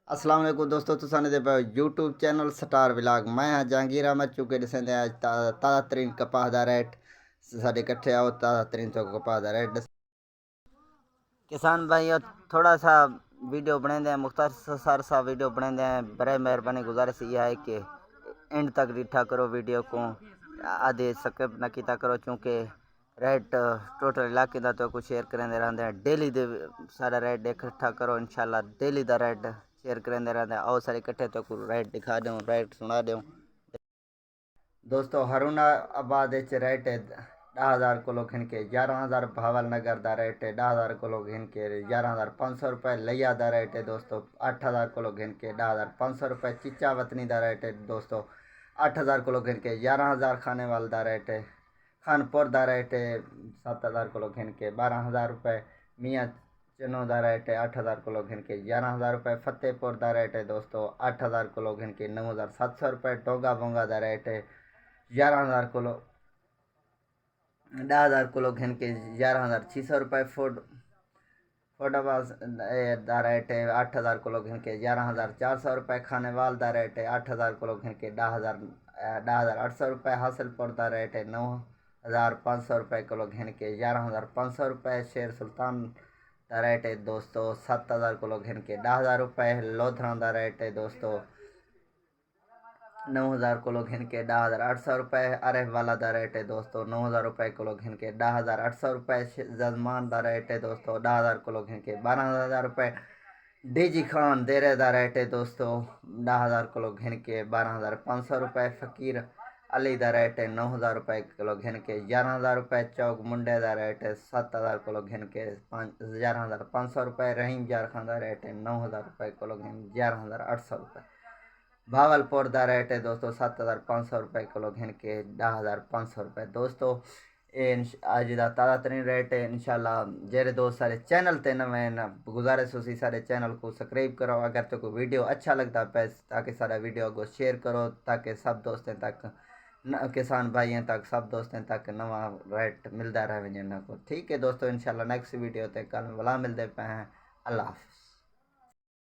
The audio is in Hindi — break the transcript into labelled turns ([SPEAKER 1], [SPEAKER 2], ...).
[SPEAKER 1] अस्सलाम वालेकुम दोस्तों, तुसाने दे पाओ यूट्यूब चैनल स्टार व्लॉग। मैं हाँ जहांगीर अहमद चुके दिसेंदे आज ताज़ा तरीन कपास दा रेट साढ़े कट्ठे आओ ताज़ा तरीन तो कपास दा रेट किसान भाइयों थोड़ा सा वीडियो बनाते हैं, मुख्तसर सा वीडियो बनाते हैं। बड़े मेहरबानी गुजारिश ये है कि एंड तक डिठा करो वीडियो को, आधे स्किप न किया करो क्योंकि रेट टोटल इलाके का तो कुछ शेयर करेंदे रहते हैं। डेली दे सारा रेट इकट्ठा करो, इंशाल्लाह डेली का रेट शेयर करेंदे रहते हैं। आओ सारे इकट्ठे तो रेट दिखा दूँ, रेट सुना दूँ दोस्तों। हरुणाबाद रेट है 10,000 किलो घिन के 11,000। भावल नगर का रेट है 10,000 किलो घिन के 11,500 रुपये। लिया का रेट है दोस्तों 8,000 किलो घिन के 10,500 रुपये। चिचा वतनी का रेट है दोस्तों 8,000 किलो घिन के 11,000। खाने वाले का रेट है खानपुर का रेट है 7,000 किलो घिन के 12,000 रुपये। मियाँ चनो का रेट है 8,000 किलो घिन के 11,000 रुपये। फतेहपुर का रेट है दोस्तों 8,000 किलो घिन के 9,700 रुपये। डोगा बोंगा का रेट है 11,000 किलो 10,000 किलो घिन के 11,600 रुपये। फोटाबाज का रेट है 8,000 किलो घिन के 11,400 रुपये। खाने वाल का रेट है 8,000 किलो घिन के 10,800 रुपये। हासिलपुर का रेट है 9,500 रुपये किलो घिन के 11,500 रुपये। शेर सुल्तान का रेट है दोस्तों 7,000 किलो घिन के 10,000 रुपये। लोधरा का रेट है दोस्तों 9,000 किलो घिन के 10,800 रुपये। अरह वाला का रेट है दोस्तों 9,000 रुपये किलो घिन के 10,800 रुपये। जजमान का रेट है दोस्तों 10,000 किलो घिन के 12,000 रुपये। डीजी खान देरे का रेट है दोस्तों 10,000 किलो घिन के 12,500 रुपये। फ़कीर अली का रेट है 9,000 रुपये किलो घिन के 11,000 रुपये। चौक मुंडे का रेट है 7,000 किलो घिन के 11,500 रुपये। रहीम जार खान का रेट है 9,000 रुपये किलो घिन 11,800 रुपये। भावलपुर का रेट है दोस्तों 7,500 रुपये किलो घिन के 10,500 रुपये। दोस्तों ये अज का ताज़ा तरीन रेट है। इंशाल्लाह जेरे दोस्त सारे चैनल ते नवे न गुजारिश उसी सारे चैनल को सब्सक्राइब करो अगर तो कोई वीडियो अच्छा लगता है ताकि सारा वीडियो को शेयर करो ताकि सब दोस्तों तक किसान भाइयों तक सब दोस्तों तक नवा रेट मिलता रहे को। ठीक है दोस्तों, इंशाल्लाह नेक्स्ट वीडियो तक कल वाला मिलते पे हैं। अल्लाह हाफ़िज़।